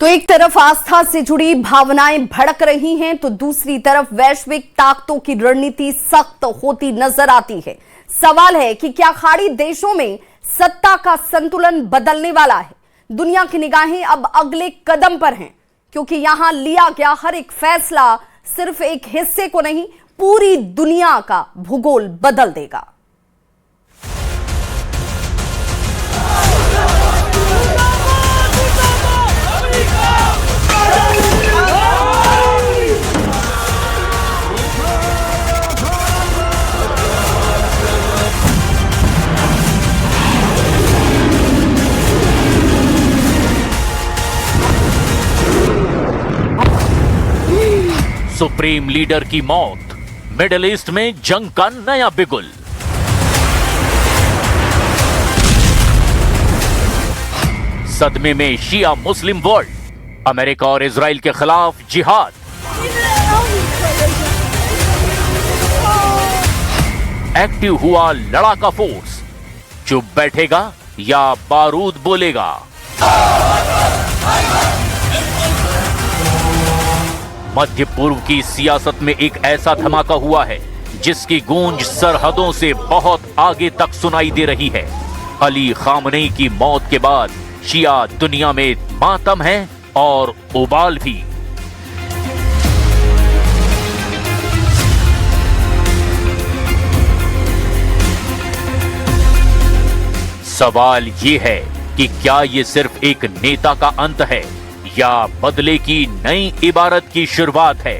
तो एक तरफ आस्था से जुड़ी भावनाएं भड़क रही हैं, तो दूसरी तरफ वैश्विक ताकतों की रणनीति सख्त होती नजर आती है। सवाल है कि क्या खाड़ी देशों में सत्ता का संतुलन बदलने वाला है? दुनिया की निगाहें अब अगले कदम पर हैं, क्योंकि यहां लिया गया हर एक फैसला सिर्फ एक हिस्से को नहीं, पूरी दुनिया का भूगोल बदल देगा। सुप्रीम लीडर की मौत, मिडिल ईस्ट में जंग का नया बिगुल। सदमे में शिया मुस्लिम वर्ल्ड, अमेरिका और इजराइल के खिलाफ जिहाद। एक्टिव हुआ लड़ाका फोर्स, चुप बैठेगा या बारूद बोलेगा? मध्य पूर्व की सियासत में एक ऐसा धमाका हुआ है जिसकी गूंज सरहदों से बहुत आगे तक सुनाई दे रही है। अली खामनेई की मौत के बाद शिया दुनिया में मातम है और उबाल भी। सवाल ये है कि क्या ये सिर्फ एक नेता का अंत है या बदले की नई इबारत की शुरुआत है?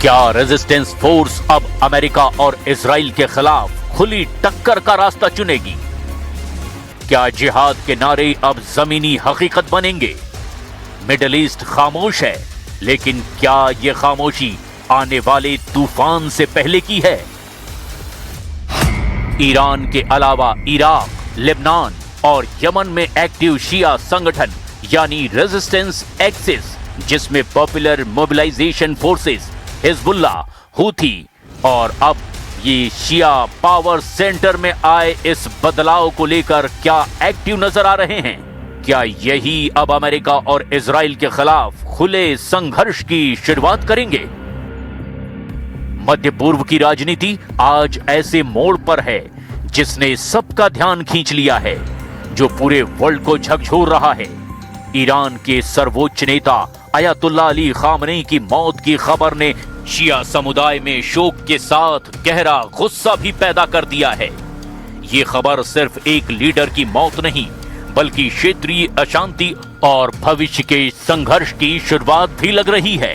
क्या रेजिस्टेंस फोर्स अब अमेरिका और इजराइल के खिलाफ खुली टक्कर का रास्ता चुनेगी? क्या जिहाद के नारे अब जमीनी हकीकत बनेंगे? मिडिल ईस्ट खामोश है, लेकिन क्या यह खामोशी आने वाले तूफान से पहले की है? ईरान के अलावा इराक, लेबनान और यमन में एक्टिव शिया संगठन यानी रेजिस्टेंस एक्सिस, जिसमें popular mobilisation forces, Hezbollah, Houthi और अब ये शिया पावर सेंटर में आए इस बदलाव को लेकर क्या एक्टिव नजर आ रहे हैं? क्या यही अब अमेरिका और इजराइल के खिलाफ खुले संघर्ष की शुरुआत करेंगे? मध्य पूर्व की राजनीति आज ऐसे मोड़ पर है जिसने सबका ध्यान खींच लिया है, जो पूरे वर्ल्ड को झकझोर रहा है। ईरान के सर्वोच्च नेता अयातुल्लाह अली खामनेई की मौत की खबर ने शिया समुदाय में शोक के साथ गहरा गुस्सा भी पैदा कर दिया है। ये खबर सिर्फ एक लीडर की मौत नहीं, बल्कि क्षेत्रीय अशांति और भविष्य के संघर्ष की शुरुआत भी लग रही है।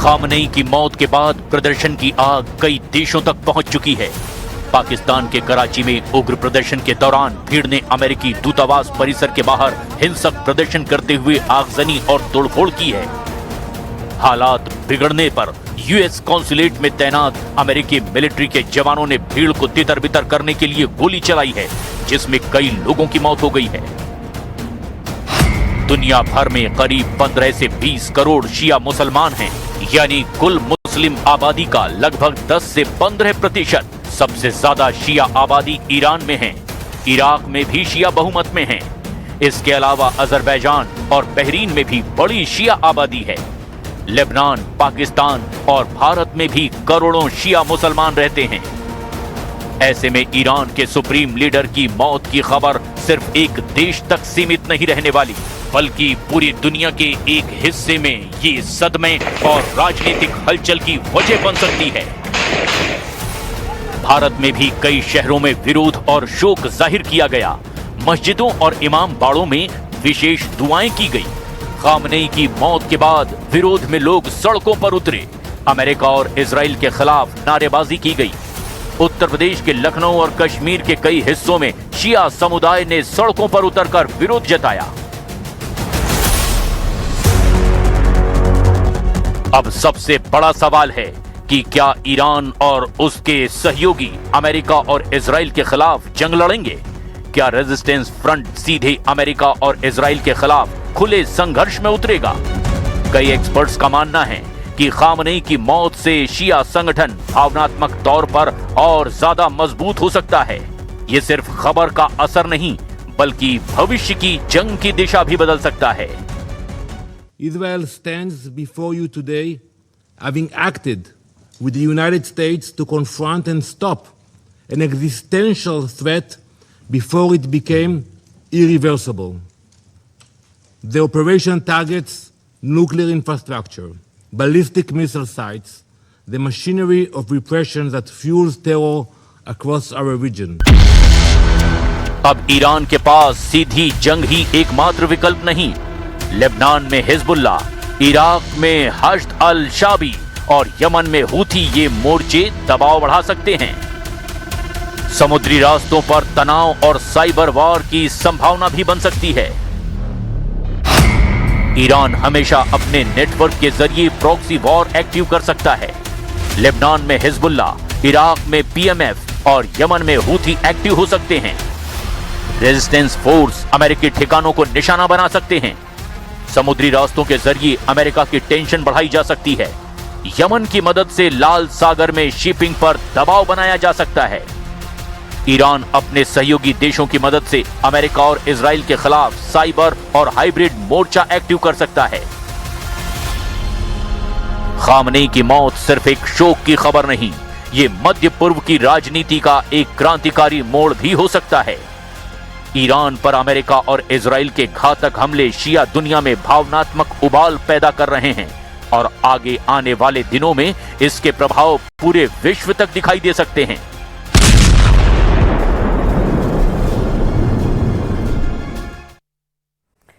खामनेई की मौत के बाद प्रदर्शन की आग कई देशों तक पहुंच चुकी है। पाकिस्तान के कराची में उग्र प्रदर्शन के दौरान भीड़ ने अमेरिकी दूतावास परिसर के बाहर हिंसक प्रदर्शन करते हुए आगजनी और तोड़फोड़ की है। हालात बिगड़ने पर यूएस कॉन्सुलेट में तैनात अमेरिकी मिलिट्री के जवानों ने भीड़ को तितर-बितर करने के लिए गोली चलाई है, जिसमें कई लोगों की मौत हो गई है। दुनिया भर में करीब 15 से 20 करोड़ शिया मुसलमान हैं, यानी कुल मुस्लिम आबादी का लगभग 10 से 15%। सबसे ज्यादा शिया आबादी ईरान में है। इराक में भी शिया बहुमत में है। इसके अलावा अजरबैजान और बहरीन में भी बड़ी शिया आबादी है। लेबनान, पाकिस्तान और भारत में भी करोड़ों शिया मुसलमान रहते हैं। ऐसे में ईरान के सुप्रीम लीडर की मौत की खबर सिर्फ एक देश तक सीमित नहीं रहने वाली। बल्कि पूरी दुनिया के एक हिस्से में ये सदमे और राजनीतिक हलचल की वजह बन सकती है। भारत में भी कई शहरों में विरोध और शोक जाहिर किया गया। मस्जिदों और इमाम बाड़ों में विशेष दुआएं की गई। खामनेई की मौत के बाद विरोध में लोग सड़कों पर उतरे। अमेरिका और इजराइल के खिलाफ नारेबाजी की गई। उत्तर प्रदेश के लखनऊ और कश्मीर के कई हिस्सों में शिया समुदाय ने सड़कों पर उतरकर विरोध जताया। अब सबसे बड़ा सवाल है कि क्या ईरान और उसके सहयोगी अमेरिका और इजराइल के खिलाफ जंग लड़ेंगे? क्या रेजिस्टेंस फ्रंट सीधे अमेरिका और इजराइल के खिलाफ खुले संघर्ष में उतरेगा? कई एक्सपर्ट्स का मानना है कि खामनेई की मौत से शिया संगठन भावनात्मक तौर पर और ज्यादा मजबूत हो सकता है। ये सिर्फ खबर का असर नहीं, बल्कि भविष्य की जंग की दिशा भी बदल सकता है। Israel stands before you today, having acted with the United States to confront and stop an existential threat before it became irreversible. The operation targets nuclear infrastructure, ballistic missile sites, the machinery of repression that fuels terror across our region. अब Iran के पास सीधी जंग ही एकमात्र विकल्प नहीं। Lebanon में Hezbollah, Iraq में Hashd अल शाबी और Yemen में हूथी ये मोर्चे दबाव बढ़ा सकते हैं। समुद्री रास्तों पर तनाव और साइबर वॉर की संभावना भी बन सकती है। ईरान हमेशा अपने नेटवर्क के जरिए प्रॉक्सी वॉर एक्टिव कर सकता है। लेबनान में हिजबुल्लाह, इराक में पीएमएफ और यमन में हूथी एक्टिव हो सकते हैं। रेजिस्टेंस फोर्स अमेरिकी ठिकानों को निशाना बना सकते हैं। समुद्री रास्तों के जरिए अमेरिका की टेंशन बढ़ाई जा सकती है। यमन की मदद से लाल सागर में शिपिंग पर दबाव बनाया जा सकता है। ईरान अपने सहयोगी देशों की मदद से अमेरिका और इजराइल के खिलाफ साइबर और हाइब्रिड मोर्चा एक्टिव कर सकता है। खामनेई की मौत सिर्फ एक शोक की खबर नहीं, ये मध्य पूर्व की राजनीति का एक क्रांतिकारी मोड़ भी हो सकता है। ईरान पर अमेरिका और इजराइल के घातक हमले शिया दुनिया में भावनात्मक उबाल पैदा कर रहे हैं और आगे आने वाले दिनों में इसके प्रभाव पूरे विश्व तक दिखाई दे सकते हैं।